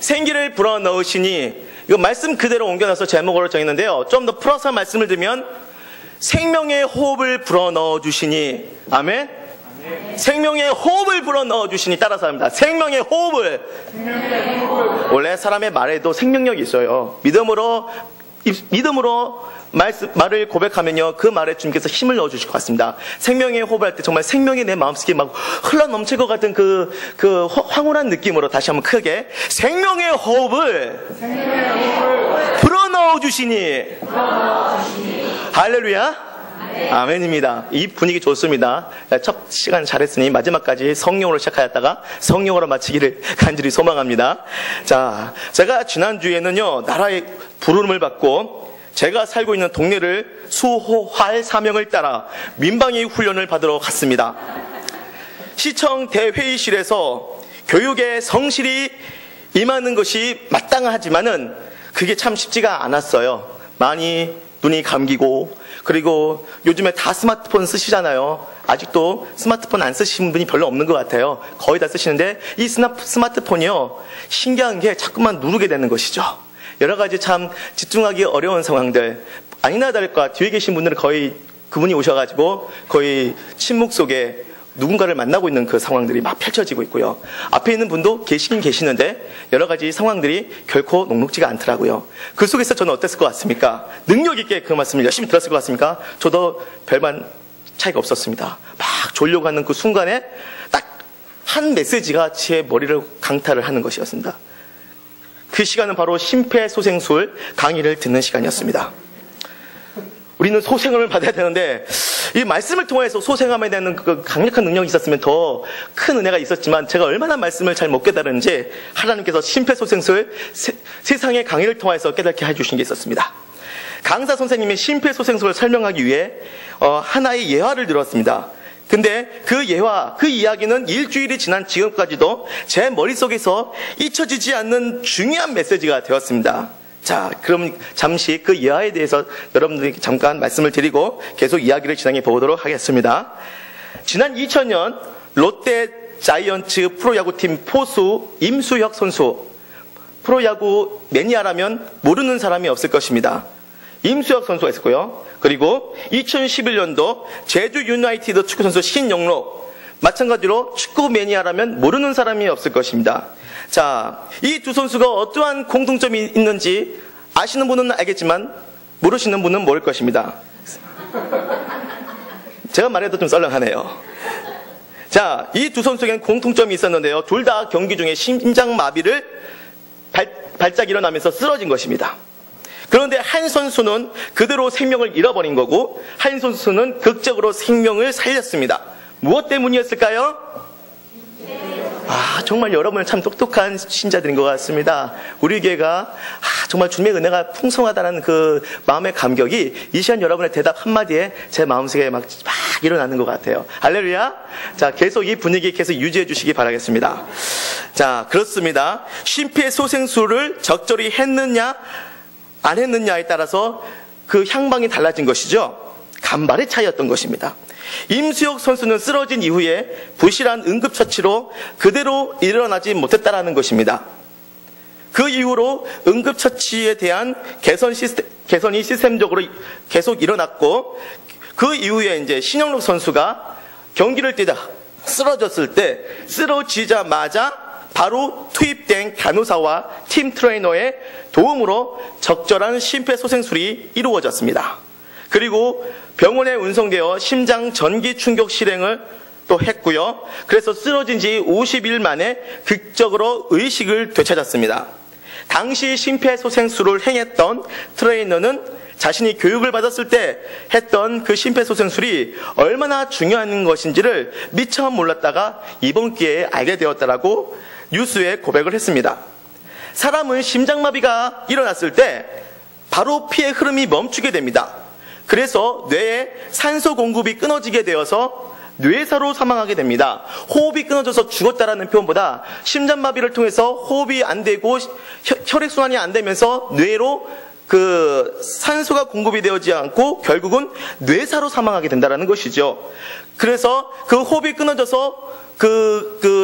생기를 불어넣으시니, 이거 말씀 그대로 옮겨놔서 제목으로 정했는데요. 좀 더 풀어서 말씀을 드리면 생명의 호흡을 불어넣어 주시니, 아멘? 생명의 호흡을 불어넣어 주시니, 따라서 합니다. 생명의 호흡을. 원래 사람의 말에도 생명력이 있어요. 믿음으로 말을 고백하면요, 그 말에 주님께서 힘을 넣어주실 것 같습니다. 생명의 호흡을 할 때 정말 생명이 내 마음속에 막 흘러넘칠 것 같은 그 황홀한 느낌으로 다시 한번 크게 생명의 호흡을 불어넣어 주시니. 할렐루야. 아멘입니다. 이 분위기 좋습니다. 첫 시간 잘했으니 마지막까지 성령으로 시작하였다가 성령으로 마치기를 간절히 소망합니다. 자, 제가 지난주에는요, 나라의 부름을 받고 제가 살고 있는 동네를 수호할 사명을 따라 민방위 훈련을 받으러 갔습니다. 시청 대회의실에서 교육에 성실히 임하는 것이 마땅하지만은 그게 참 쉽지가 않았어요. 많이 눈이 감기고, 그리고 요즘에 다 스마트폰 쓰시잖아요. 아직도 스마트폰 안 쓰시는 분이 별로 없는 것 같아요. 거의 다 쓰시는데 이 스마트폰이요, 신기한 게 자꾸만 누르게 되는 것이죠. 여러 가지 참 집중하기 어려운 상황들, 아니나 다를까 뒤에 계신 분들은 거의 그분이 오셔가지고 거의 침묵 속에 누군가를 만나고 있는 그 상황들이 막 펼쳐지고 있고요. 앞에 있는 분도 계시긴 계시는데 여러 가지 상황들이 결코 녹록지가 않더라고요. 그 속에서 저는 어땠을 것 같습니까? 능력 있게 그 말씀을 열심히 들었을 것 같습니까? 저도 별반 차이가 없었습니다. 막 졸려고 하는 그 순간에 딱 한 메시지가 제 머리를 강탈을 하는 것이었습니다. 그 시간은 바로 심폐소생술 강의를 듣는 시간이었습니다. 우리는 소생을 받아야 되는데 이 말씀을 통해서 소생하면 되는 그 강력한 능력이 있었으면 더 큰 은혜가 있었지만, 제가 얼마나 말씀을 잘 못 깨달은지 하나님께서 심폐소생술 세상의 강의를 통해서 깨닫게 해주신 게 있었습니다. 강사 선생님이 심폐소생술을 설명하기 위해 하나의 예화를 들었습니다. 근데 그 예화, 그 이야기는 일주일이 지난 지금까지도 제 머릿속에서 잊혀지지 않는 중요한 메시지가 되었습니다. 자, 그럼 잠시 그 예화에 대해서 여러분들에게 잠깐 말씀을 드리고 계속 이야기를 진행해 보도록 하겠습니다. 지난 2000년 롯데 자이언츠 프로야구팀 포수 임수혁 선수, 프로야구 매니아라면 모르는 사람이 없을 것입니다. 임수혁 선수가 있었고요. 그리고 2011년도 제주 유나이티드 축구선수 신영록, 마찬가지로 축구 매니아라면 모르는 사람이 없을 것입니다. 자, 이 두 선수가 어떠한 공통점이 있는지 아시는 분은 알겠지만 모르시는 분은 모를 것입니다. 제가 말해도 좀 썰렁하네요. 자, 이 두 선수에게는 공통점이 있었는데요. 둘 다 경기 중에 심장마비를 발작 일어나면서 쓰러진 것입니다. 그런데 한 선수는 그대로 생명을 잃어버린 거고, 한 선수는 극적으로 생명을 살렸습니다. 무엇 때문이었을까요? 정말 여러분은 참 똑똑한 신자들인 것 같습니다. 우리 교회가 정말 주님의 은혜가 풍성하다는 그 마음의 감격이 이 시간 여러분의 대답 한마디에 제 마음속에 막 일어나는 것 같아요. 할렐루야. 자, 계속 이 분위기 계속 유지해 주시기 바라겠습니다. 자, 그렇습니다. 심폐소생술을 적절히 했느냐 안 했느냐에 따라서 그 향방이 달라진 것이죠. 간발의 차이였던 것입니다. 임수혁 선수는 쓰러진 이후에 부실한 응급처치로 그대로 일어나지 못했다라는 것입니다. 그 이후로 응급처치에 대한 개선이 시스템적으로 계속 일어났고, 그 이후에 이제 신영록 선수가 경기를 뛰다 쓰러졌을 때, 쓰러지자마자 바로 투입된 간호사와 팀 트레이너의 도움으로 적절한 심폐소생술이 이루어졌습니다. 그리고 병원에 운송되어 심장 전기 충격 실행을 또 했고요. 그래서 쓰러진 지 50일 만에 극적으로 의식을 되찾았습니다. 당시 심폐소생술을 행했던 트레이너는 자신이 교육을 받았을 때 했던 그 심폐소생술이 얼마나 중요한 것인지를 미처 몰랐다가 이번 기회에 알게 되었다라고 뉴스에 고백을 했습니다. 사람은 심장마비가 일어났을 때 바로 피의 흐름이 멈추게 됩니다. 그래서 뇌에 산소 공급이 끊어지게 되어서 뇌사로 사망하게 됩니다. 호흡이 끊어져서 죽었다라는 표현보다 심장마비를 통해서 호흡이 안 되고 혈액순환이 안 되면서 뇌로 그 산소가 공급이 되어지지 않고 결국은 뇌사로 사망하게 된다라는 것이죠. 그래서 그 호흡이 끊어져서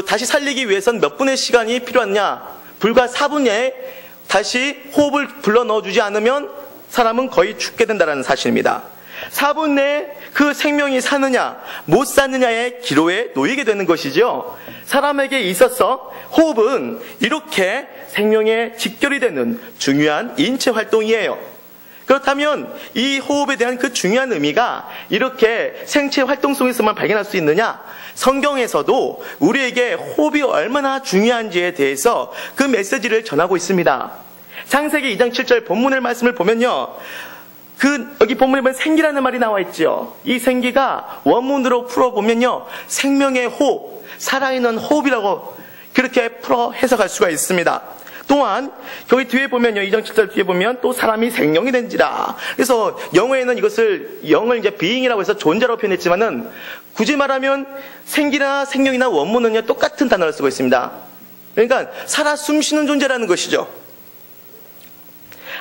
다시 살리기 위해서는 몇 분의 시간이 필요하냐? 불과 4분 내에 다시 호흡을 불러 넣어주지 않으면 사람은 거의 죽게 된다는 사실입니다. 4분 내에 그 생명이 사느냐 못 사느냐의 기로에 놓이게 되는 것이죠. 사람에게 있어서 호흡은 이렇게 생명에 직결이 되는 중요한 인체 활동이에요. 그렇다면 이 호흡에 대한 그 중요한 의미가 이렇게 생체 활동 속에서만 발견할 수 있느냐? 성경에서도 우리에게 호흡이 얼마나 중요한지에 대해서 그 메시지를 전하고 있습니다. 창세기 2장 7절 본문의 말씀을 보면요. 여기 본문에 보면 생기라는 말이 나와 있죠. 이 생기가 원문으로 풀어보면요. 생명의 호흡, 살아있는 호흡이라고 그렇게 풀어 해석할 수가 있습니다. 또한 여기 뒤에 보면요. 2장 7절 뒤에 보면 또 사람이 생명이 된지라. 그래서 영어에는 이것을 영을 이제 being이라고 해서 존재라고 표현했지만은 굳이 말하면 생기나 생명이나 원문은요. 똑같은 단어를 쓰고 있습니다. 그러니까 살아 숨쉬는 존재라는 것이죠.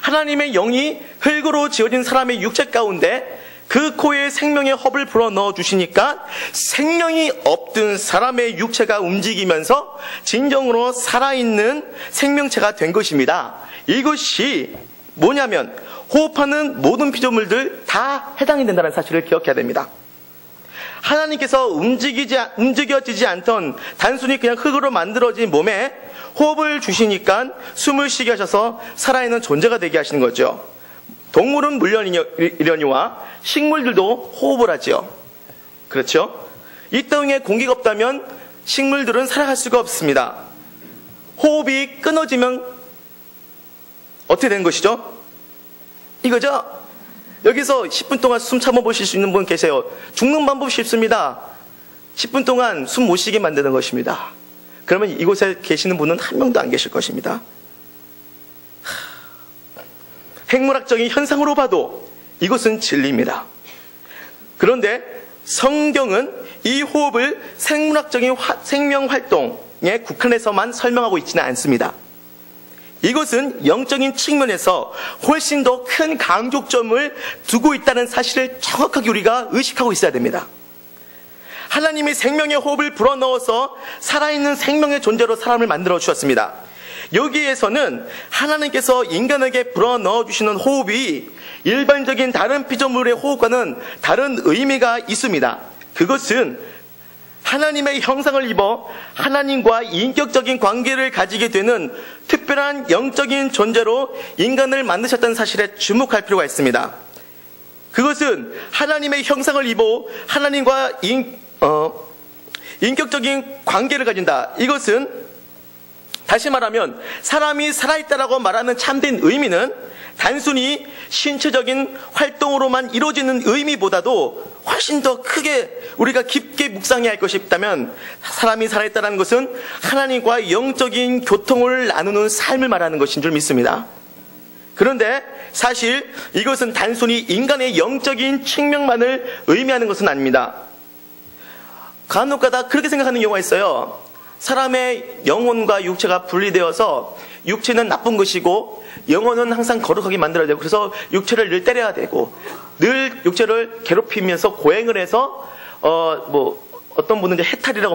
하나님의 영이 흙으로 지어진 사람의 육체 가운데 그 코에 생명의 허브를 불어 넣어 주시니까 생명이 없던 사람의 육체가 움직이면서 진정으로 살아있는 생명체가 된 것입니다. 이것이 뭐냐면 호흡하는 모든 피조물들 다 해당이 된다는 사실을 기억해야 됩니다. 하나님께서 움직여지지 않던 단순히 그냥 흙으로 만들어진 몸에 호흡을 주시니까 숨을 쉬게 하셔서 살아있는 존재가 되게 하시는 거죠. 동물은 물론이니와 식물들도 호흡을 하죠. 그렇죠? 이 땅에 공기가 없다면 식물들은 살아갈 수가 없습니다. 호흡이 끊어지면 어떻게 되는 것이죠? 이거죠? 여기서 10분 동안 숨 참아보실 수 있는 분 계세요. 죽는 방법 쉽습니다. 10분 동안 숨 못 쉬게 만드는 것입니다. 그러면 이곳에 계시는 분은 한 명도 안 계실 것입니다. 핵물학적인 현상으로 봐도 이것은 진리입니다. 그런데 성경은 이 호흡을 생물학적인 생명활동에 국한해서만 설명하고 있지는 않습니다. 이것은 영적인 측면에서 훨씬 더 큰 강조점을 두고 있다는 사실을 정확하게 우리가 의식하고 있어야 됩니다. 하나님이 생명의 호흡을 불어넣어서 살아있는 생명의 존재로 사람을 만들어 주셨습니다. 여기에서는 하나님께서 인간에게 불어넣어 주시는 호흡이 일반적인 다른 피조물의 호흡과는 다른 의미가 있습니다. 그것은 하나님의 형상을 입어 하나님과 인격적인 관계를 가지게 되는 특별한 영적인 존재로 인간을 만드셨다는 사실에 주목할 필요가 있습니다. 그것은 하나님의 형상을 입어 하나님과 인격적인 관계를 가진다. 이것은 다시 말하면 사람이 살아있다라고 말하는 참된 의미는 단순히 신체적인 활동으로만 이루어지는 의미보다도 훨씬 더 크게 우리가 깊게 묵상해야 할 것이 있다면 사람이 살아있다는 것은 하나님과 영적인 교통을 나누는 삶을 말하는 것인 줄 믿습니다. 그런데 사실 이것은 단순히 인간의 영적인 측면만을 의미하는 것은 아닙니다. 간혹가다 그렇게 생각하는 경우가 있어요. 사람의 영혼과 육체가 분리되어서 육체는 나쁜 것이고 영혼은 항상 거룩하게 만들어야 되고 그래서 육체를 늘 때려야 되고 늘 육체를 괴롭히면서 고행을 해서 어떤 분은 이제 해탈이라고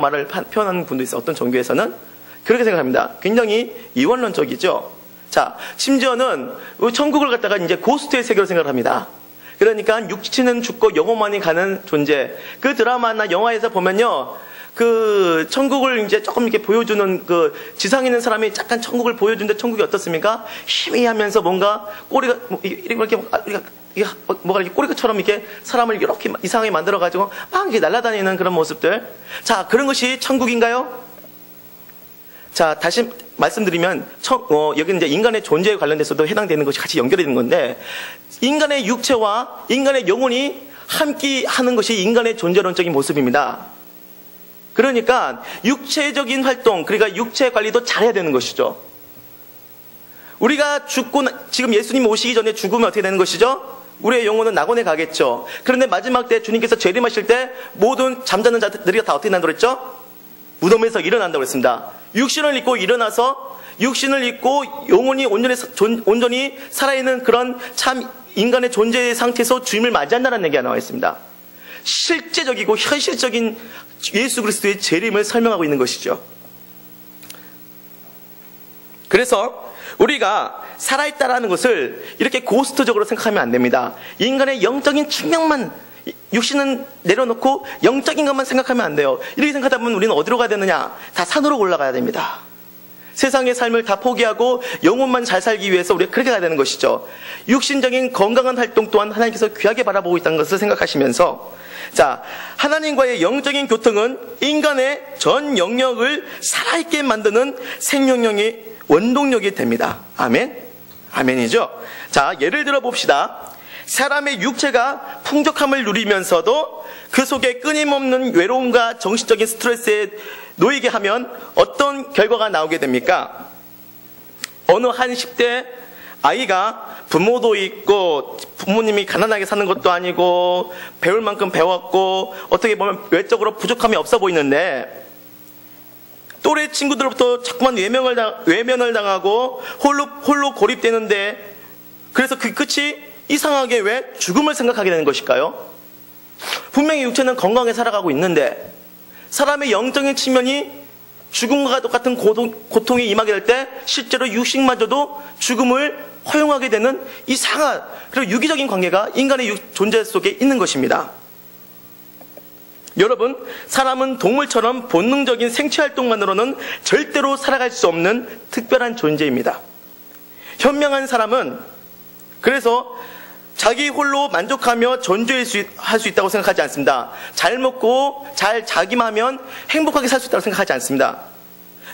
표현하는 분도 있어요. 어떤 종교에서는 그렇게 생각합니다. 굉장히 이원론적이죠. 자, 심지어는 천국을 갖다가 이제 고스트의 세계로 생각을 합니다. 그러니까 육체는 죽고 영혼만이 가는 존재. 그 드라마나 영화에서 보면요. 그 천국을 이제 조금 이렇게 보여주는 그 지상에 있는 사람이 약간 천국을 보여주는데 천국이 어떻습니까? 희미하면서 뭔가 꼬리가 이렇게 뭐가 이렇게 꼬리처럼 이렇게 사람을 이렇게 이상하게 만들어 가지고 막 이렇게 날아다니는 그런 모습들. 자, 그런 것이 천국인가요? 자, 다시 말씀드리면 여기 이제 인간의 존재에 관련돼서도 해당되는 것이 같이 연결이 되는 건데 인간의 육체와 인간의 영혼이 함께 하는 것이 인간의 존재론적인 모습입니다. 그러니까 육체적인 활동, 그러니까 육체 관리도 잘해야 되는 것이죠. 우리가 지금 예수님 오시기 전에 죽으면 어떻게 되는 것이죠? 우리의 영혼은 낙원에 가겠죠. 그런데 마지막 때 주님께서 재림하실 때 모든 잠자는 자들이 다 어떻게 난다고 그랬죠? 무덤에서 일어난다고 했습니다. 육신을 입고 일어나서 육신을 입고 영혼이 온전히 살아있는 그런 참 인간의 존재의 상태에서 주님을 맞이한다는 얘기가 나와 있습니다. 실제적이고 현실적인 예수 그리스도의 재림을 설명하고 있는 것이죠. 그래서 우리가 살아있다라는 것을 이렇게 고스트적으로 생각하면 안 됩니다. 인간의 영적인 측면만, 육신은 내려놓고 영적인 것만 생각하면 안 돼요. 이렇게 생각하다 보면 우리는 어디로 가야 되느냐? 다 산으로 올라가야 됩니다. 세상의 삶을 다 포기하고 영혼만 잘 살기 위해서 우리가 그렇게 가야 되는 것이죠. 육신적인 건강한 활동 또한 하나님께서 귀하게 바라보고 있다는 것을 생각하시면서, 자, 하나님과의 영적인 교통은 인간의 전 영역을 살아있게 만드는 생명력의 원동력이 됩니다. 아멘? 아멘이죠? 자, 예를 들어 봅시다. 사람의 육체가 풍족함을 누리면서도 그 속에 끊임없는 외로움과 정신적인 스트레스에 놓이게 하면 어떤 결과가 나오게 됩니까? 어느 한 10대 아이가 부모도 있고 부모님이 가난하게 사는 것도 아니고 배울 만큼 배웠고 어떻게 보면 외적으로 부족함이 없어 보이는데 또래 친구들로부터 자꾸만 외면을 당하고 홀로 고립되는데, 그래서 그 끝이 이상하게 왜 죽음을 생각하게 되는 것일까요? 분명히 육체는 건강하게 살아가고 있는데 사람의 영적인 측면이 죽음과 똑같은 고통이 임하게 될 때 실제로 육신마저도 죽음을 허용하게 되는 이상한, 그리고 유기적인 관계가 인간의 존재 속에 있는 것입니다. 여러분, 사람은 동물처럼 본능적인 생체활동만으로는 절대로 살아갈 수 없는 특별한 존재입니다. 현명한 사람은 그래서 자기 홀로 만족하며 전주할 수 있다고 생각하지 않습니다. 잘 먹고 잘 자기만 하면 행복하게 살 수 있다고 생각하지 않습니다.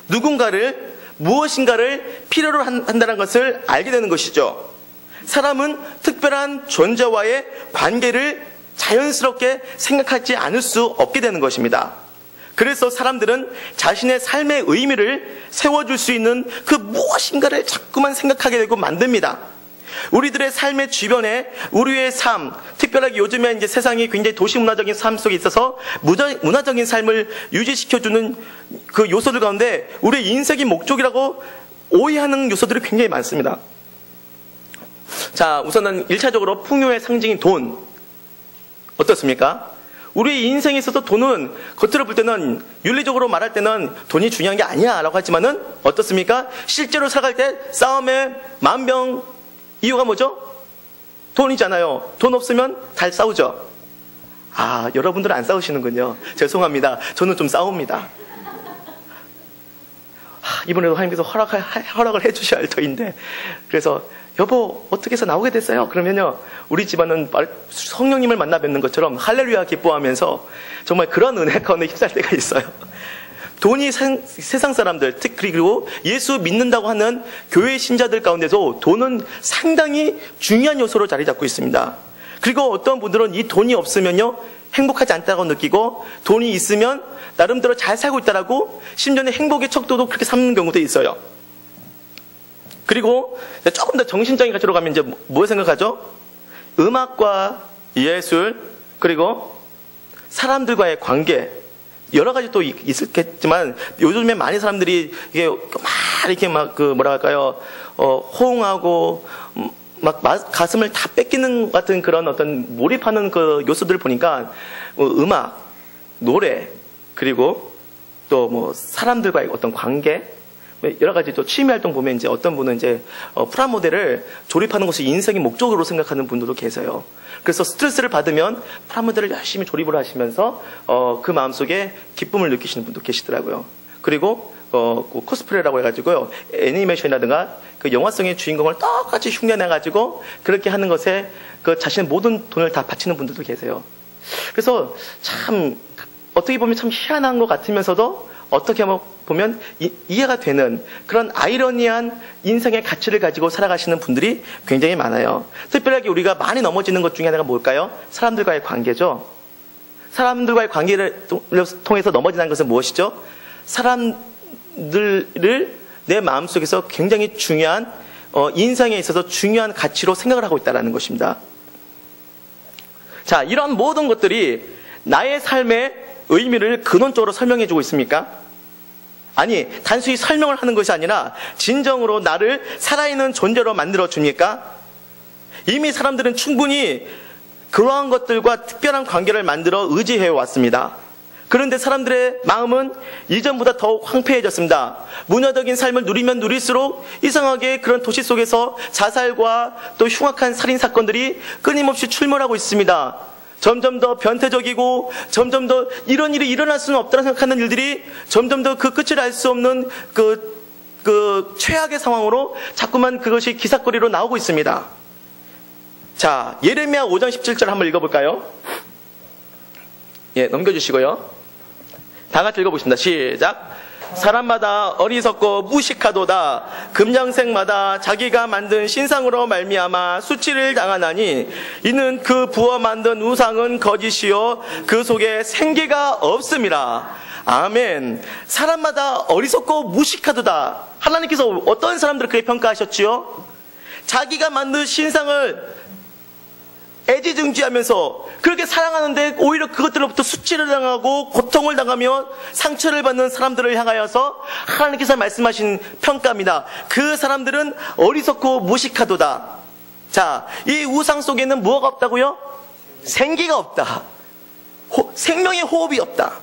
누군가를, 무엇인가를 필요로 한다는 것을 알게 되는 것이죠. 사람은 특별한 존재와의 관계를 자연스럽게 생각하지 않을 수 없게 되는 것입니다. 그래서 사람들은 자신의 삶의 의미를 세워줄 수 있는 그 무엇인가를 자꾸만 생각하게 되고 만듭니다. 우리들의 삶의 주변에 우리의 삶, 특별하게 요즘에 이제 세상이 굉장히 도시 문화적인 삶 속에 있어서 문화적인 삶을 유지시켜주는 그 요소들 가운데 우리의 인생의 목적이라고 오해하는 요소들이 굉장히 많습니다. 자, 우선은 1차적으로 풍요의 상징인 돈. 어떻습니까? 우리 인생에 있어서 돈은 겉으로 볼 때는, 윤리적으로 말할 때는 돈이 중요한 게 아니야 라고 하지만은 어떻습니까? 실제로 살아갈 때 싸움의 만병 이유가 뭐죠? 돈이잖아요. 돈 없으면 달 싸우죠. 아, 여러분들은 안 싸우시는군요. 죄송합니다. 저는 좀 싸웁니다. 이번에도 하나님께서 허락을 해주셔야 할 터인데, 그래서 여보 어떻게 해서 나오게 됐어요? 그러면요, 우리 집안은 성령님을 만나 뵙는 것처럼 할렐루야 기뻐하면서 정말 그런 은혜 가운데 휩쓸 때가 있어요. 돈이 세상 사람들, 그리고 예수 믿는다고 하는 교회 신자들 가운데도 돈은 상당히 중요한 요소로 자리 잡고 있습니다. 그리고 어떤 분들은 이 돈이 없으면요 행복하지 않다고 느끼고, 돈이 있으면 나름대로 잘 살고 있다라고 심지어는 행복의 척도도 그렇게 삼는 경우도 있어요. 그리고 조금 더 정신적인 가치로 가면 이제 뭐 생각하죠? 음악과 예술, 그리고 사람들과의 관계, 여러 가지 또 있겠지만 요즘에 많은 사람들이 이게 뭐라 할까요? 호응하고 막 가슴을 다 뺏기는 같은 그런 어떤 몰입하는 그 요소들을 보니까 음악, 노래, 그리고 또 뭐 사람들과의 어떤 관계, 여러 가지 또 취미 활동 보면 이제 어떤 분은 이제 프라모델을 조립하는 것이 인생의 목적으로 생각하는 분들도 계세요. 그래서 스트레스를 받으면 프라모델을 열심히 조립을 하시면서 그 마음속에 기쁨을 느끼시는 분도 계시더라고요. 그리고 코스프레라고 해가지고요, 애니메이션이라든가 그 영화성의 주인공을 똑같이 흉내내가지고 그렇게 하는 것에 그 자신의 모든 돈을 다 바치는 분들도 계세요. 그래서 참 어떻게 보면 참 희한한 것 같으면서도 어떻게 보면 이해가 되는 그런 아이러니한 인생의 가치를 가지고 살아가시는 분들이 굉장히 많아요. 특별하게 우리가 많이 넘어지는 것 중에 하나가 뭘까요? 사람들과의 관계죠. 사람들과의 관계를 통해서 넘어지는 것은 무엇이죠? 사람들을 내 마음속에서 굉장히 중요한 인생에 있어서 중요한 가치로 생각을 하고 있다는 것입니다. 자, 이런 모든 것들이 나의 삶의 의미를 근원적으로 설명해주고 있습니까? 아니, 단순히 설명을 하는 것이 아니라 진정으로 나를 살아있는 존재로 만들어줍니까? 이미 사람들은 충분히 그러한 것들과 특별한 관계를 만들어 의지해 왔습니다. 그런데 사람들의 마음은 이전보다 더 황폐해졌습니다. 문화적인 삶을 누리면 누릴수록 이상하게 그런 도시 속에서 자살과 또 흉악한 살인사건들이 끊임없이 출몰하고 있습니다. 점점 더 변태적이고 점점 더 이런 일이 일어날 수는 없다고 생각하는 일들이 점점 더 그 끝을 알 수 없는 그 최악의 상황으로 자꾸만 그것이 기사거리로 나오고 있습니다. 자, 예레미야 5장 17절 한번 읽어볼까요? 예, 넘겨주시고요. 다 같이 읽어보겠습니다. 시작. 사람마다 어리석고 무식하도다. 금양색마다 자기가 만든 신상으로 말미암아 수치를 당하나니 이는 그 부어 만든 우상은 거짓이요 그 속에 생기가 없음이라. 아멘. 사람마다 어리석고 무식하도다. 하나님께서 어떤 사람들을 그렇게 평가하셨지요? 자기가 만든 신상을 애지중지하면서 그렇게 사랑하는데 오히려 그것들로부터 수치를 당하고 고통을 당하며 상처를 받는 사람들을 향하여서 하나님께서 말씀하신 평가입니다. 그 사람들은 어리석고 무식하도다. 자, 이 우상 속에는 뭐가 없다고요? 생기가 없다. 생명의 호흡이 없다.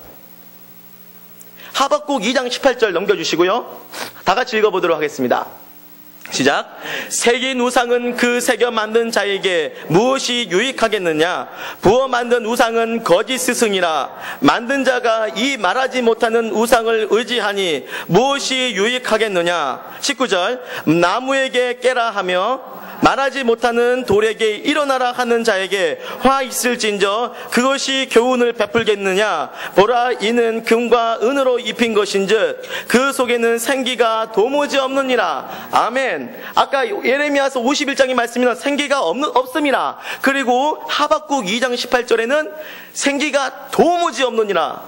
하박국 2장 18절 넘겨주시고요. 다 같이 읽어보도록 하겠습니다. 시작. 새긴 우상은 그 새겨 만든 자에게 무엇이 유익하겠느냐? 부어 만든 우상은 거짓 스승이라. 만든 자가 이 말하지 못하는 우상을 의지하니 무엇이 유익하겠느냐? 19절. 나무에게 깨라 하며 말하지 못하는 돌에게 일어나라 하는 자에게 화 있을진저 그것이 교훈을 베풀겠느냐? 보라, 이는 금과 은으로 입힌 것인즉 그 속에는 생기가 도무지 없느니라. 아멘. 아까 예레미야서 51장의 말씀에는 생기가 없습니다. 그리고 하박국 2장 18절에는 생기가 도무지 없느니라.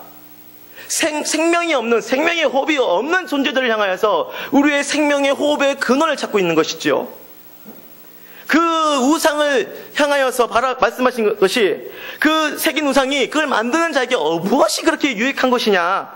생명이 없는, 생명의 호흡이 없는 존재들을 향하여서 우리의 생명의 호흡의 근원을 찾고 있는 것이죠. 그 우상을 향하여서 말씀하신 것이 그 새긴 우상이 그걸 만드는 자에게 무엇이 그렇게 유익한 것이냐?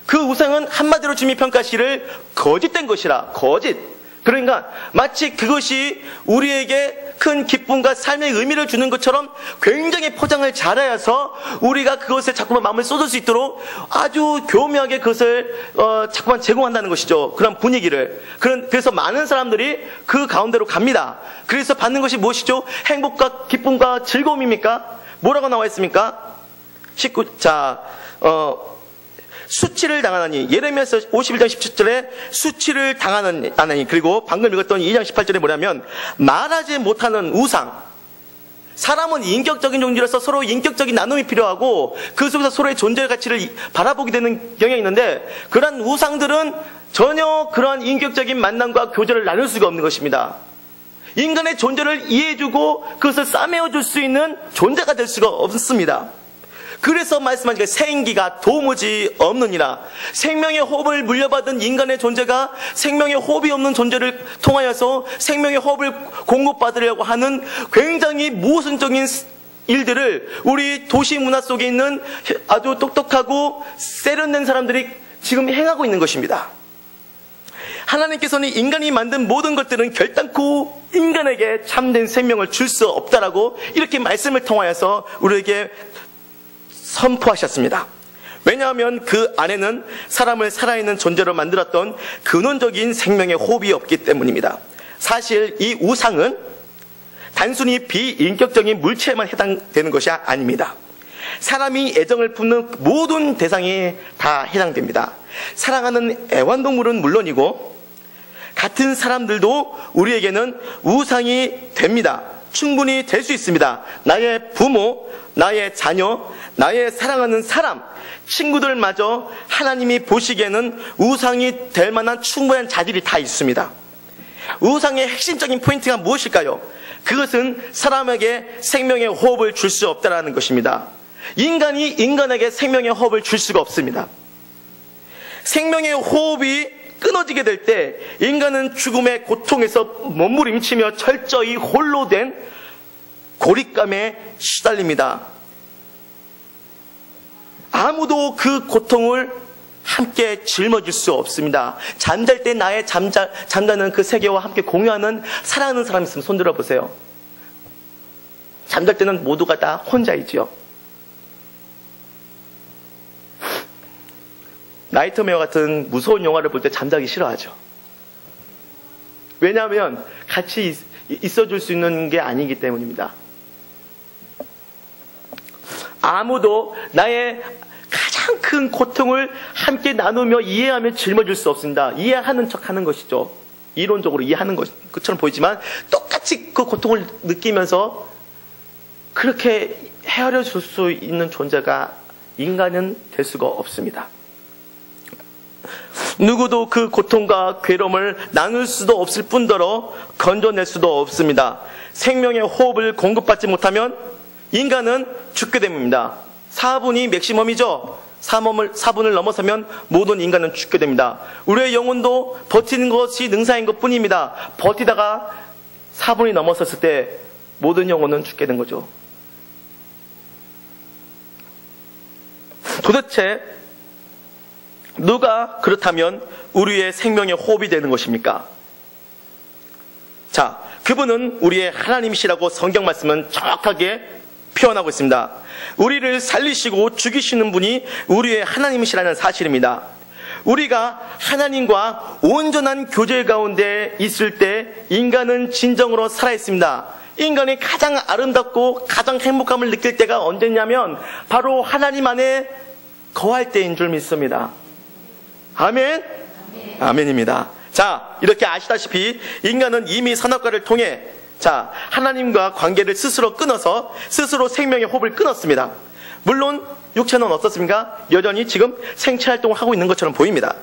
그 우상은 한마디로 주님이 평가하시기를 거짓된 것이라. 거짓. 그러니까 마치 그것이 우리에게 큰 기쁨과 삶의 의미를 주는 것처럼 굉장히 포장을 잘하여서 우리가 그것에 자꾸만 마음을 쏟을 수 있도록 아주 교묘하게 그것을 자꾸만 제공한다는 것이죠. 그런 분위기를. 그래서 많은 사람들이 그 가운데로 갑니다. 그래서 받는 것이 무엇이죠? 행복과 기쁨과 즐거움입니까? 뭐라고 나와 있습니까? 수치를 당하나니. 예레미야서 51장 17절에 수치를 당하나니. 그리고 방금 읽었던 2장 18절에 뭐냐면 말하지 못하는 우상. 사람은 인격적인 존재라서 서로 인격적인 나눔이 필요하고 그 속에서 서로의 존재 가치를 바라보게 되는 경향이 있는데 그러한 우상들은 전혀 그러한 인격적인 만남과 교제를 나눌 수가 없는 것입니다. 인간의 존재를 이해해주고 그것을 싸매어줄 수 있는 존재가 될 수가 없습니다. 그래서 말씀하신 게 생기가 도무지 없느니라. 생명의 호흡을 물려받은 인간의 존재가 생명의 호흡이 없는 존재를 통하여서 생명의 호흡을 공급받으려고 하는 굉장히 모순적인 일들을 우리 도시 문화 속에 있는 아주 똑똑하고 세련된 사람들이 지금 행하고 있는 것입니다. 하나님께서는 인간이 만든 모든 것들은 결단코 인간에게 참된 생명을 줄 수 없다라고 이렇게 말씀을 통하여서 우리에게 선포하셨습니다. 왜냐하면 그 안에는 사람을 살아있는 존재로 만들었던 근원적인 생명의 호흡이 없기 때문입니다. 사실 이 우상은 단순히 비인격적인 물체에만 해당되는 것이 아닙니다. 사람이 애정을 품는 모든 대상이 다 해당됩니다. 사랑하는 애완동물은 물론이고 같은 사람들도 우리에게는 우상이 됩니다. 충분히 될 수 있습니다. 나의 부모, 나의 자녀, 나의 사랑하는 사람, 친구들마저 하나님이 보시기에는 우상이 될 만한 충분한 자질이 다 있습니다. 우상의 핵심적인 포인트가 무엇일까요? 그것은 사람에게 생명의 호흡을 줄 수 없다는 것입니다. 인간이 인간에게 생명의 호흡을 줄 수가 없습니다. 생명의 호흡이 끊어지게 될 때 인간은 죽음의 고통에서 몸부림치며 철저히 홀로 된 고립감에 시달립니다. 아무도 그 고통을 함께 짊어질 수 없습니다. 잠잘 때 나의 잠자는 그 세계와 함께 공유하는 사랑하는 사람 있으면 손 들어보세요. 잠잘 때는 모두가 다 혼자이지요. 나이트메어 같은 무서운 영화를 볼 때 잠자기 싫어하죠. 왜냐하면 같이 있어줄 수 있는 게 아니기 때문입니다. 아무도 나의 가장 큰 고통을 함께 나누며 이해하며 짊어질 수 없습니다. 이해하는 척 하는 것이죠. 이론적으로 이해하는 것처럼 보이지만 똑같이 그 고통을 느끼면서 그렇게 헤아려 줄 수 있는 존재가 인간은 될 수가 없습니다. 누구도 그 고통과 괴로움을 나눌 수도 없을 뿐더러 건져낼 수도 없습니다. 생명의 호흡을 공급받지 못하면 인간은 죽게 됩니다. 4분이 맥시멈이죠. 4분을 넘어서면 모든 인간은 죽게 됩니다. 우리의 영혼도 버티는 것이 능사인 것 뿐입니다. 버티다가 4분이 넘어섰을 때 모든 영혼은 죽게 된 거죠. 도대체 누가 그렇다면 우리의 생명의 호흡이 되는 것입니까? 자, 그분은 우리의 하나님이시라고 성경 말씀은 정확하게 표현하고 있습니다. 우리를 살리시고 죽이시는 분이 우리의 하나님이시라는 사실입니다. 우리가 하나님과 온전한 교제 가운데 있을 때 인간은 진정으로 살아있습니다. 인간이 가장 아름답고 가장 행복함을 느낄 때가 언제냐면 바로 하나님 안에 거할 때인 줄 믿습니다. 아멘? 아멘입니다. 자, 이렇게 아시다시피 인간은 이미 선악과를 통해 하나님과 관계를 스스로 끊어서 스스로 생명의 호흡을 끊었습니다. 물론 육체는 어떻습니까? 여전히 지금 생체 활동을 하고 있는 것처럼 보입니다.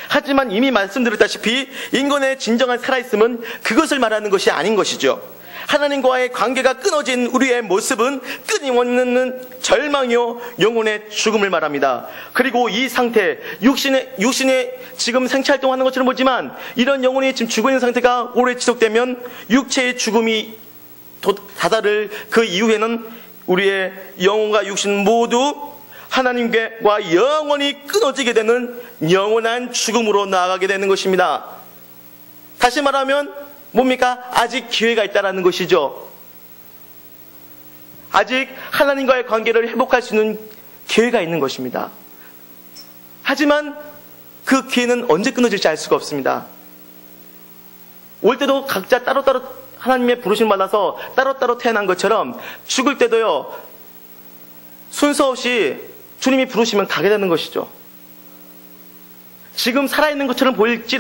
하지만 이미 말씀드렸다시피 인간의 진정한 살아있음은 그것을 말하는 것이 아닌 것이죠. 하나님과의 관계가 끊어진 우리의 모습은 끊임없는 절망이요 영혼의 죽음을 말합니다. 그리고 이 상태, 육신의 지금 생체활동하는 것처럼 보지만 이런 영혼이 지금 죽어 있는 상태가 오래 지속되면 육체의 죽음이 다다를 그 이후에는 우리의 영혼과 육신 모두 하나님과 영원히 끊어지게 되는 영원한 죽음으로 나아가게 되는 것입니다. 다시 말하면 뭡니까? 아직 기회가 있다라는 것이죠. 아직 하나님과의 관계를 회복할 수 있는 기회가 있는 것입니다. 하지만 그 기회는 언제 끊어질지 알 수가 없습니다. 올 때도 각자 따로따로 하나님의 부르심을 받아서 따로따로 태어난 것처럼 죽을 때도요, 순서 없이 주님이 부르시면 가게 되는 것이죠. 지금 살아있는 것처럼 보일지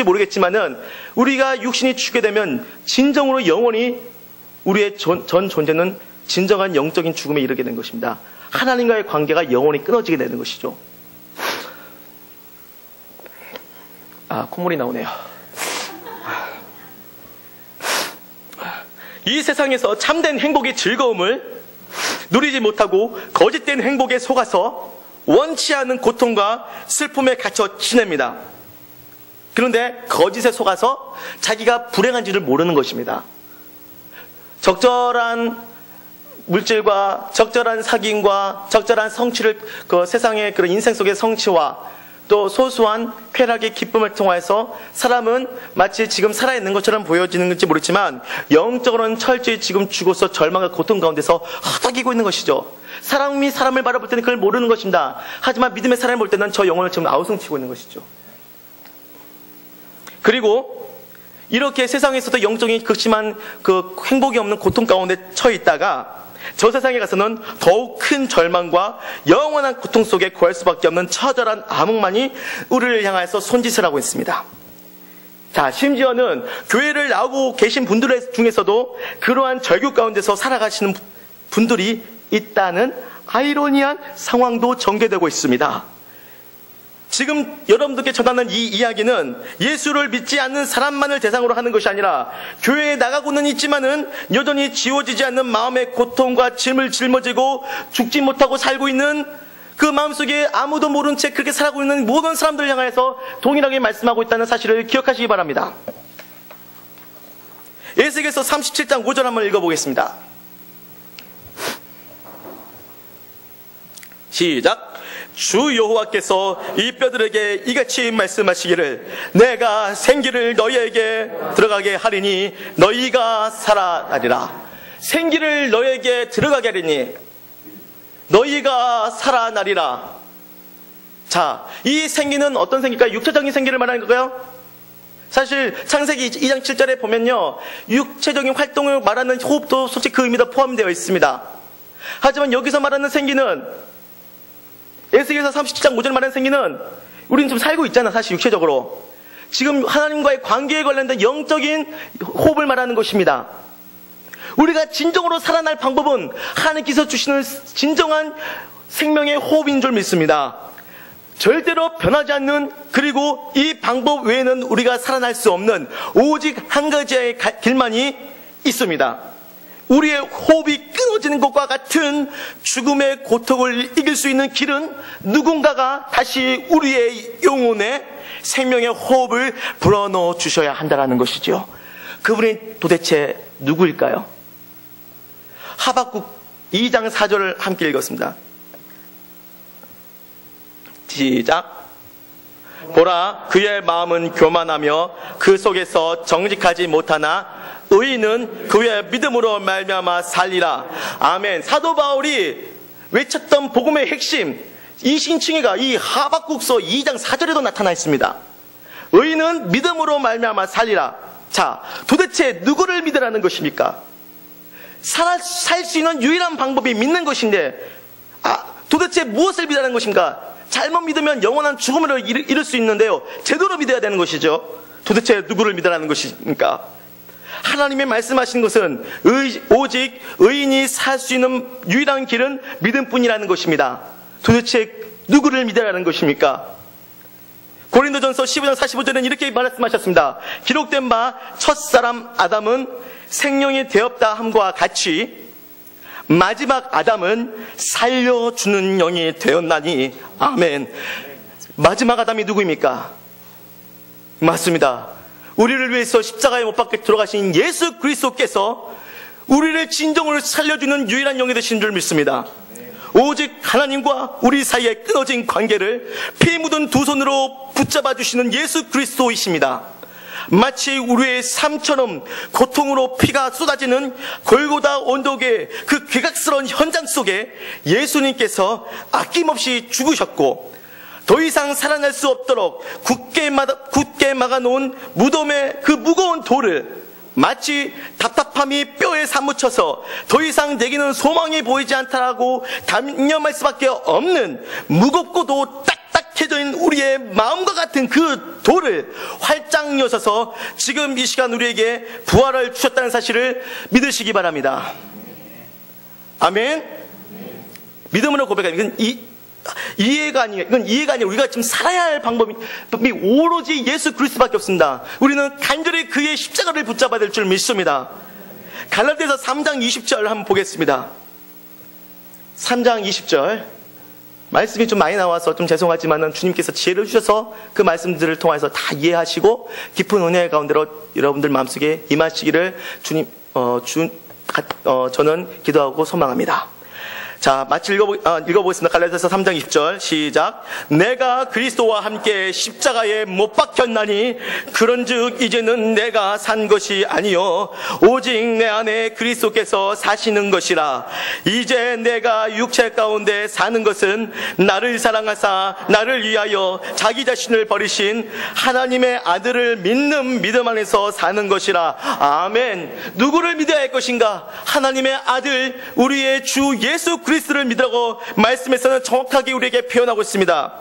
모르겠지만은 우리가 육신이 죽게 되면 진정으로 영원히 우리의 전 존재는 진정한 영적인 죽음에 이르게 된 것입니다. 하나님과의 관계가 영원히 끊어지게 되는 것이죠. 콧물이 나오네요. 이 세상에서 참된 행복의 즐거움을 누리지 못하고 거짓된 행복에 속아서 원치 않은 고통과 슬픔에 갇혀 지냅니다. 그런데 거짓에 속아서 자기가 불행한지를 모르는 것입니다. 적절한 물질과 적절한 사귐과 적절한 성취를 세상의 그런 인생 속의 성취와 또 소소한 쾌락의 기쁨을 통해서 사람은 마치 지금 살아있는 것처럼 보여지는 건지 모르지만 영적으로는 철저히 지금 죽어서 절망과 고통 가운데서 허덕이고 있는 것이죠. 사람이 사람을 바라볼 때는 그걸 모르는 것입니다. 하지만 믿음의 사람을 볼 때는 저 영혼을 지금 아우성치고 있는 것이죠. 그리고 이렇게 세상에서도 영적인 극심한 그 행복이 없는 고통 가운데 처해 있다가 저 세상에 가서는 더욱 큰 절망과 영원한 고통 속에 구할 수밖에 없는 처절한 암흑만이 우리를 향해서 손짓을 하고 있습니다. 자, 심지어는 교회를 나오고 계신 분들 중에서도 그러한 절규 가운데서 살아가시는 분들이 있다는 아이러니한 상황도 전개되고 있습니다. 지금 여러분들께 전하는 이 이야기는 예수를 믿지 않는 사람만을 대상으로 하는 것이 아니라 교회에 나가고는 있지만은 여전히 지워지지 않는 마음의 고통과 짐을 짊어지고 죽지 못하고 살고 있는 그 마음속에 아무도 모른 채 그렇게 살아가고 있는 모든 사람들을 향해서 동일하게 말씀하고 있다는 사실을 기억하시기 바랍니다. 에스겔서 37장 5절 한번 읽어보겠습니다. 시작. 주 여호와께서 이 뼈들에게 이같이 말씀하시기를 내가 생기를 너희에게 들어가게 하리니 너희가 살아나리라. 생기를 너희에게 들어가게 하리니 너희가 살아나리라. 자, 이 생기는 어떤 생기일까요? 육체적인 생기를 말하는 걸까요? 사실 창세기 2장 7절에 보면요, 육체적인 활동을 말하는 호흡도 솔직히 그 의미도 포함되어 있습니다. 하지만 여기서 말하는 생기는, 에스겔서 37장 5절 말하는 생기는 우리는 좀 살고 있잖아, 사실 육체적으로. 지금 하나님과의 관계에 관련된 영적인 호흡을 말하는 것입니다. 우리가 진정으로 살아날 방법은 하나님께서 주시는 진정한 생명의 호흡인 줄 믿습니다. 절대로 변하지 않는, 그리고 이 방법 외에는 우리가 살아날 수 없는 오직 한 가지의 길만이 있습니다. 우리의 호흡이 끊어지는 것과 같은 죽음의 고통을 이길 수 있는 길은 누군가가 다시 우리의 영혼에 생명의 호흡을 불어넣어 주셔야 한다는 것이죠. 그분이 도대체 누구일까요? 하박국 2장 4절을 함께 읽었습니다. 시작. 보라, 그의 마음은 교만하며 그 속에서 정직하지 못하나 의인은 그의 믿음으로 말미암아 살리라. 아멘. 사도 바울이 외쳤던 복음의 핵심, 이 신칭의가 이 하박국서 2장 4절에도 나타나 있습니다. 의인은 믿음으로 말미암아 살리라. 자, 도대체 누구를 믿으라는 것입니까? 살 수 있는 유일한 방법이 믿는 것인데, 도대체 무엇을 믿으라는 것인가? 잘못 믿으면 영원한 죽음을 이룰 수 있는데요, 제대로 믿어야 되는 것이죠. 도대체 누구를 믿으라는 것입니까? 하나님의 말씀하신 것은 오직 의인이 살 수 있는 유일한 길은 믿음뿐이라는 것입니다. 도대체 누구를 믿으라는 것입니까? 고린도전서 15장 45절은 이렇게 말씀하셨습니다. 기록된 바 첫사람 아담은 생명이 되었다 함과 같이 마지막 아담은 살려주는 영이 되었나니. 아멘. 마지막 아담이 누구입니까? 맞습니다. 우리를 위해서 십자가에 못 박혀 들어가신 예수 그리스도께서 우리를 진정으로 살려주는 유일한 영이 되신 줄 믿습니다. 오직 하나님과 우리 사이에 끊어진 관계를 피 묻은 두 손으로 붙잡아 주시는 예수 그리스도이십니다. 마치 우리의 삶처럼 고통으로 피가 쏟아지는 골고다 언덕의 그 괴각스러운 현장 속에 예수님께서 아낌없이 죽으셨고, 더 이상 살아날 수 없도록 굳게 막아놓은 무덤의 그 무거운 돌을 마치 답답함이 뼈에 사무쳐서 더 이상 내게는 소망이 보이지 않다라고 단념할 수밖에 없는 무겁고도 딱딱해져 있는 우리의 마음과 같은 그 돌을 활짝 여셔서 지금 이 시간 우리에게 부활을 주셨다는 사실을 믿으시기 바랍니다. 아멘. 믿음으로 고백합니다. 이건 이해가 아니에요. 우리가 지금 살아야 할 방법이 오로지 예수 그리스도밖에 없습니다. 우리는 간절히 그의 십자가를 붙잡아야 될 줄 믿습니다. 갈라디아서 3장 20절 한번 보겠습니다. 3장 20절. 말씀이 좀 많이 나와서 좀 죄송하지만 주님께서 지혜를 주셔서 그 말씀들을 통해서 다 이해하시고 깊은 은혜 가운데로 여러분들 마음속에 임하시기를 저는 기도하고 소망합니다. 자, 마치 읽어보겠습니다. 갈라디아서 3장 20절 시작. 내가 그리스도와 함께 십자가에 못 박혔나니 그런즉 이제는 내가 산 것이 아니요 오직 내 안에 그리스도께서 사시는 것이라. 이제 내가 육체 가운데 사는 것은 나를 사랑하사 나를 위하여 자기 자신을 버리신 하나님의 아들을 믿는 믿음 안에서 사는 것이라. 아멘. 누구를 믿어야 할 것인가? 하나님의 아들 우리의 주 예수 그리스도를 믿으라고 말씀에서는 정확하게 우리에게 표현하고 있습니다.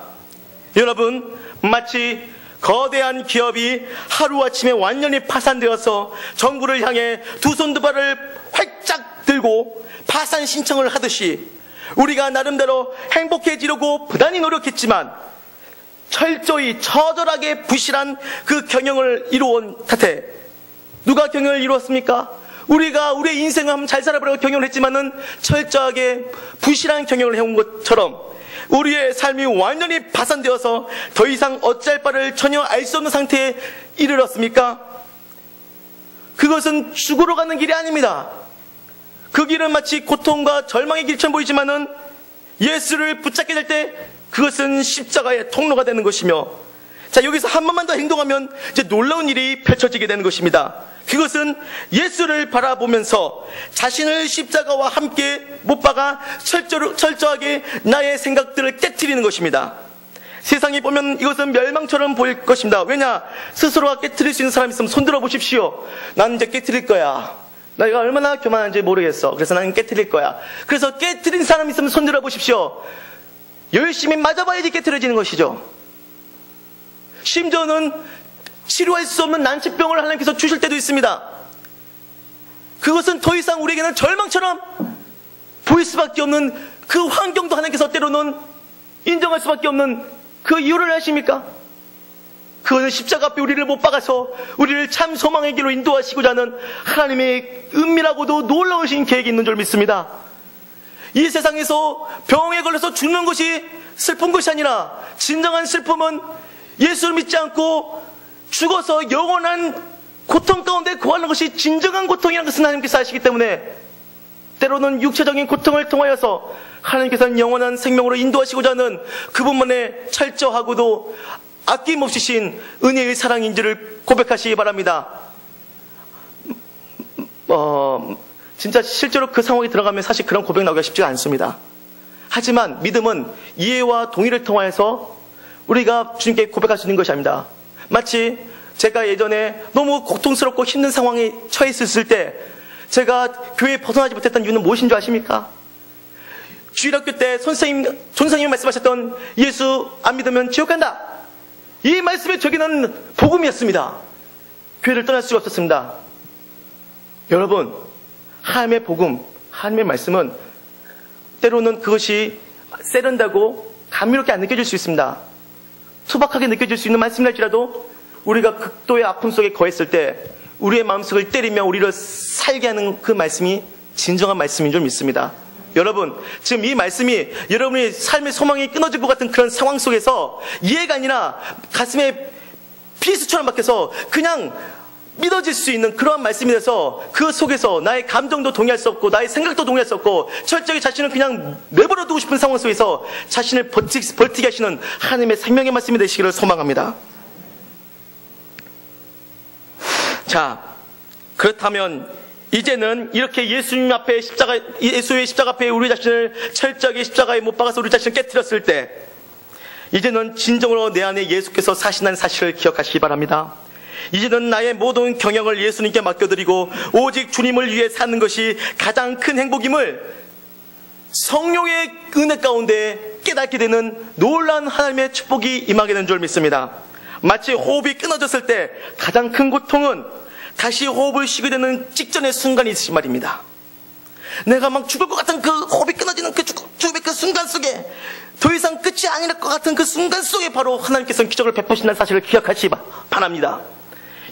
여러분, 마치 거대한 기업이 하루아침에 완전히 파산되어서 정부를 향해 두 손 두 발을 활짝 들고 파산 신청을 하듯이 우리가 나름대로 행복해지려고 부단히 노력했지만 철저히 처절하게 부실한 그 경영을 이루어온 탓에 누가 경영을 이루었습니까? 우리가 우리의 인생을 한번 잘 살아보려고 경영을 했지만은 철저하게 부실한 경영을 해온 것처럼 우리의 삶이 완전히 파산되어서 더 이상 어찌할 바를 전혀 알 수 없는 상태에 이르렀습니까? 그것은 죽으러 가는 길이 아닙니다. 그 길은 마치 고통과 절망의 길처럼 보이지만은 예수를 붙잡게 될 때 그것은 십자가의 통로가 되는 것이며, 자, 여기서 한 번만 더 행동하면 이제 놀라운 일이 펼쳐지게 되는 것입니다. 그것은 예수를 바라보면서 자신을 십자가와 함께 못 박아 철저하게 나의 생각들을 깨트리는 것입니다. 세상이 보면 이것은 멸망처럼 보일 것입니다. 왜냐? 스스로가 깨트릴 수 있는 사람이 있으면 손들어 보십시오. 난 이제 깨트릴 거야. 내가 얼마나 교만한지 모르겠어. 그래서 나는 깨트릴 거야. 그래서 깨트린 사람이 있으면 손들어 보십시오. 열심히 맞아봐야지 깨트려지는 것이죠. 심지어는 치료할 수 없는 난치병을 하나님께서 주실 때도 있습니다. 그것은 더 이상 우리에게는 절망처럼 보일 수밖에 없는 그 환경도 하나님께서 때로는 인정할 수밖에 없는 그 이유를 아십니까? 그것은 십자가 앞에 우리를 못 박아서 우리를 참 소망의 길로 인도하시고자 하는 하나님의 은밀하고도 놀라우신 계획이 있는 줄 믿습니다. 이 세상에서 병에 걸려서 죽는 것이 슬픈 것이 아니라 진정한 슬픔은 예수를 믿지 않고 죽어서 영원한 고통 가운데 거하는 것이 진정한 고통이라는 것은 하나님께서 아시기 때문에 때로는 육체적인 고통을 통하여서 하나님께서는 영원한 생명으로 인도하시고자 하는 그분만의 철저하고도 아낌없이 신 은혜의 사랑인지를 고백하시기 바랍니다. 진짜 실제로 그 상황에 들어가면 사실 그런 고백 나오기가 쉽지가 않습니다. 하지만 믿음은 이해와 동의를 통하여서 우리가 주님께 고백할 수 있는 것이 아닙니다. 마치 제가 예전에 너무 고통스럽고 힘든 상황에 처해 있었을 때 제가 교회에 벗어나지 못했던 이유는 무엇인 줄 아십니까? 주일학교 때 선생님이 말씀하셨던 예수 안 믿으면 지옥 간다. 이 말씀이 저에게는 복음이었습니다. 교회를 떠날 수가 없었습니다. 여러분, 하나님의 복음, 하나님의 말씀은 때로는 그것이 세련되고 감미롭게 안 느껴질 수 있습니다. 투박하게 느껴질 수 있는 말씀이랄지라도 우리가 극도의 아픔 속에 거했을 때 우리의 마음속을 때리며 우리를 살게 하는 그 말씀이 진정한 말씀인 줄 믿습니다. 여러분, 지금 이 말씀이 여러분의 삶의 소망이 끊어질 것 같은 그런 상황 속에서 이해가 아니라 가슴에 피스처럼 박혀서 그냥 믿어질 수 있는 그러한 말씀이 돼서 그 속에서 나의 감정도 동의할 수 없고 나의 생각도 동의할 수 없고 철저히 자신을 그냥 내버려 두고 싶은 상황 속에서 자신을 버티게 하시는 하나님의 생명의 말씀이 되시기를 소망합니다. 자, 그렇다면 이제는 이렇게 예수님 앞에 예수의 십자가 앞에 우리 자신을 철저하게 십자가에 못 박아서 우리 자신을 깨트렸을 때 이제는 진정으로 내 안에 예수께서 사신다는 사실을 기억하시기 바랍니다. 이제는 나의 모든 경영을 예수님께 맡겨드리고 오직 주님을 위해 사는 것이 가장 큰 행복임을 성령의 은혜 가운데 깨닫게 되는 놀라운 하나님의 축복이 임하게 된 줄 믿습니다. 마치 호흡이 끊어졌을 때 가장 큰 고통은 다시 호흡을 쉬게 되는 직전의 순간이 있으신 말입니다. 내가 막 죽을 것 같은 그 호흡이 끊어지는 그 죽음의 그 순간 속에 더 이상 끝이 아닐 것 같은 그 순간 속에 바로 하나님께서는 기적을 베푸신다는 사실을 기억하시기 바랍니다.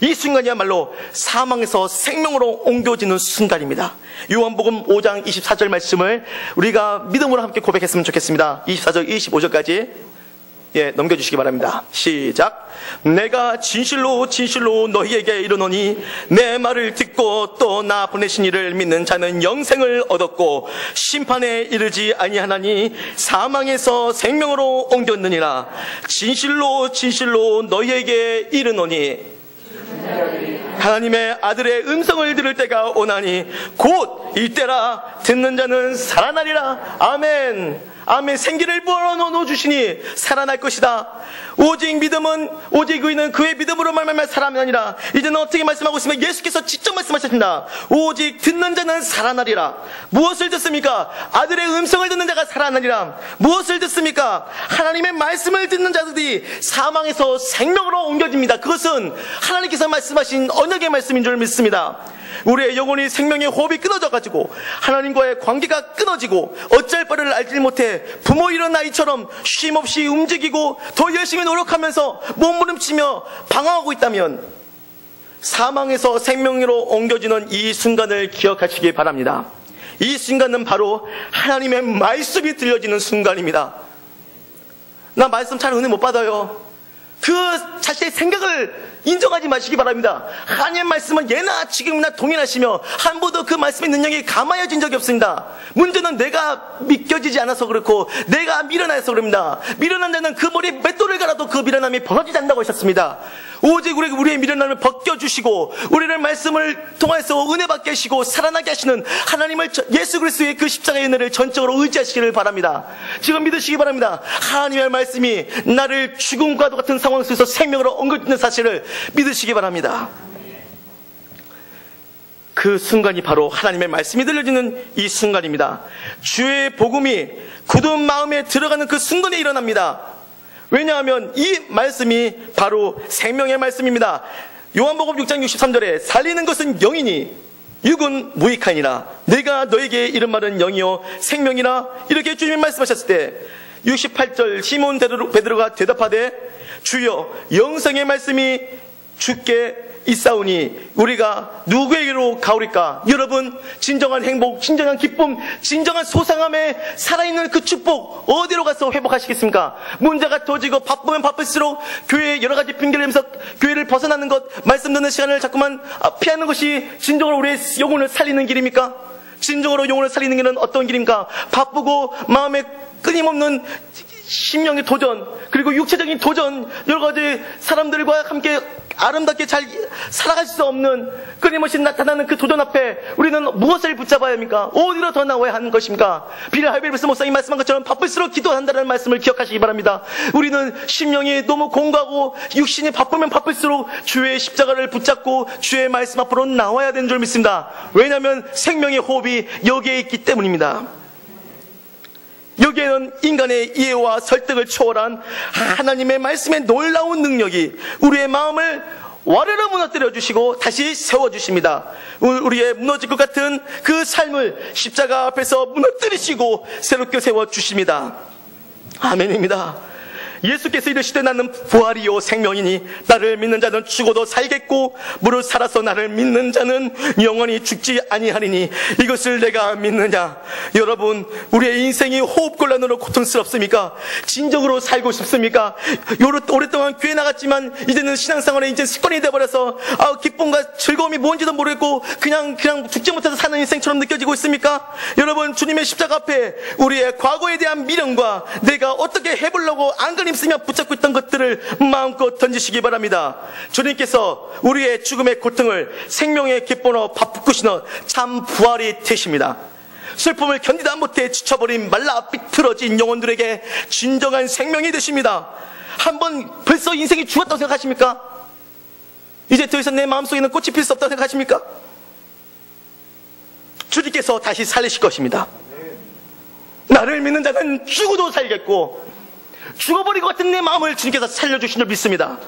이 순간이야말로 사망에서 생명으로 옮겨지는 순간입니다. 요한복음 5장 24절 말씀을 우리가 믿음으로 함께 고백했으면 좋겠습니다. 24절 25절까지 넘겨주시기 바랍니다. 시작. 내가 진실로 진실로 너희에게 이르노니 내 말을 듣고 또 나 보내신 이를 믿는 자는 영생을 얻었고 심판에 이르지 아니하나니 사망에서 생명으로 옮겼느니라. 진실로 진실로 너희에게 이르노니 하나님의 아들의 음성을 들을 때가 오나니 곧 이때라. 듣는 자는 살아나리라. 아멘. 아멘. 생기를 불어넣어 주시니 살아날 것이다. 오직 믿음은 오직 의인은 그의 믿음으로 말미암아 살아나니라. 이제는 어떻게 말씀하고 있으면 예수께서 직접 말씀하셨습니다. 오직 듣는 자는 살아나리라. 무엇을 듣습니까? 아들의 음성을 듣는 자가 살아나리라. 무엇을 듣습니까? 하나님의 말씀을 듣는 자들이 사망에서 생명으로 옮겨집니다. 그것은 하나님께서 말씀하신 언약의 말씀인 줄 믿습니다. 우리의 영혼이 생명의 호흡이 끊어져가지고 하나님과의 관계가 끊어지고 어쩔 바를 알지 못해 부모 잃은 아이처럼 쉼없이 움직이고 더 열심히 노력하면서 몸부림치며 방황하고 있다면 사망에서 생명으로 옮겨지는 이 순간을 기억하시기 바랍니다. 이 순간은 바로 하나님의 말씀이 들려지는 순간입니다. 나 말씀 잘 은혜 못 받아요. 그 자신의 생각을 인정하지 마시기 바랍니다. 하나님의 말씀은 예나 지금이나 동일하시며 한 번도 그 말씀의 능력이 감하여진 적이 없습니다. 문제는 내가 믿겨지지 않아서 그렇고 내가 미련해서 그럽니다. 미련한 자는 그 머리에 맷돌을 갈아도 그 미련함이 벌어지지 않는다고 하셨습니다. 오직 우리의 미련함을 벗겨주시고 우리를 말씀을 통해서 은혜 받게 하시고 살아나게 하시는 하나님을, 예수 그리스도의 그 십자가의 은혜를 전적으로 의지하시기를 바랍니다. 지금 믿으시기 바랍니다. 하나님의 말씀이 나를 죽음과도 같은 상황 속에서 생명으로 옮겨주는 사실을 믿으시기 바랍니다. 그 순간이 바로 하나님의 말씀이 들려지는 이 순간입니다. 주의 복음이 굳은 마음에 들어가는 그 순간에 일어납니다. 왜냐하면 이 말씀이 바로 생명의 말씀입니다. 요한복음 6장 63절에 살리는 것은 영이니 육은 무익하니라. 내가 너에게 이른 말은 영이요 생명이라. 이렇게 주님이 말씀하셨을 때 68절 시몬 베드로가 대답하되 주여 영생의 말씀이 주께 있사오니 우리가 누구에게로 가오리까? 여러분, 진정한 행복, 진정한 기쁨, 진정한 소상함에 살아있는 그 축복 어디로 가서 회복하시겠습니까? 문제가 터지고 바쁘면 바쁠수록 교회에 여러 가지 핑계를 대면서 교회를 벗어나는 것, 말씀 듣는 시간을 자꾸만 피하는 것이 진정으로 우리의 영혼을 살리는 길입니까? 진정으로 영혼을 살리는 길은 어떤 길입니까? 바쁘고 마음에 끊임없는 심령의 도전, 그리고 육체적인 도전, 여러 가지 사람들과 함께 아름답게 잘 살아갈 수 없는 끊임없이 나타나는 그 도전 앞에 우리는 무엇을 붙잡아야 합니까? 어디로 더 나와야 하는 것입니까? 빌 할베르스 목사님 말씀한 것처럼 바쁠수록 기도한다는 말씀을 기억하시기 바랍니다. 우리는 심령이 너무 공고하고 육신이 바쁘면 바쁠수록 주의 십자가를 붙잡고 주의 말씀 앞으로 나와야 되는 줄 믿습니다. 왜냐하면 생명의 호흡이 여기에 있기 때문입니다. 여기에는 인간의 이해와 설득을 초월한 하나님의 말씀의 놀라운 능력이 우리의 마음을 와르르 무너뜨려 주시고 다시 세워주십니다. 우리의 무너질 것 같은 그 삶을 십자가 앞에서 무너뜨리시고 새롭게 세워주십니다. 아멘입니다. 예수께서 이르시되 나는 부활이요 생명이니 나를 믿는 자는 죽어도 살겠고 무릇 살아서 나를 믿는 자는 영원히 죽지 아니하리니 이것을 내가 믿느냐. 여러분, 우리의 인생이 호흡곤란으로 고통스럽습니까? 진정으로 살고 싶습니까? 오랫동안 교회 나갔지만 이제는 신앙생활에 이제 습관이 되어버려서 기쁨과 즐거움이 뭔지도 모르겠고 그냥 죽지 못해서 사는 인생처럼 느껴지고 있습니까? 여러분, 주님의 십자가 앞에 우리의 과거에 대한 미련과 내가 어떻게 해보려고 안간힘 쓰며 붙잡고 있던 것들을 마음껏 던지시기 바랍니다. 주님께서 우리의 죽음의 고통을 생명의 기쁨으로 바꾸시는 참 부활이 되십니다. 슬픔을 견디다 못해 지쳐버린 말라 삐뚤어진 영혼들에게 진정한 생명이 되십니다. 한번 벌써 인생이 죽었다고 생각하십니까? 이제 더 이상 내 마음속에는 꽃이 필 수 없다고 생각하십니까? 주님께서 다시 살리실 것입니다. 나를 믿는 자는 죽어도 살겠고 죽어버릴 것 같은 내 마음을 주님께서 살려주신 줄 믿습니다.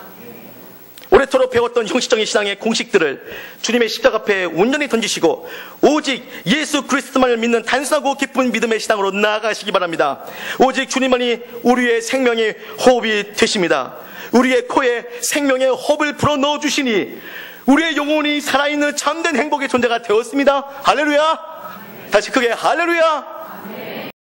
오래도록 배웠던 형식적인 신앙의 공식들을 주님의 십자가 앞에 온전히 던지시고 오직 예수 그리스도만을 믿는 단순하고 기쁜 믿음의 신앙으로 나아가시기 바랍니다. 오직 주님만이 우리의 생명의 호흡이 되십니다. 우리의 코에 생명의 호흡을 불어넣어 주시니 우리의 영혼이 살아있는 참된 행복의 존재가 되었습니다. 할렐루야. 다시 크게 할렐루야.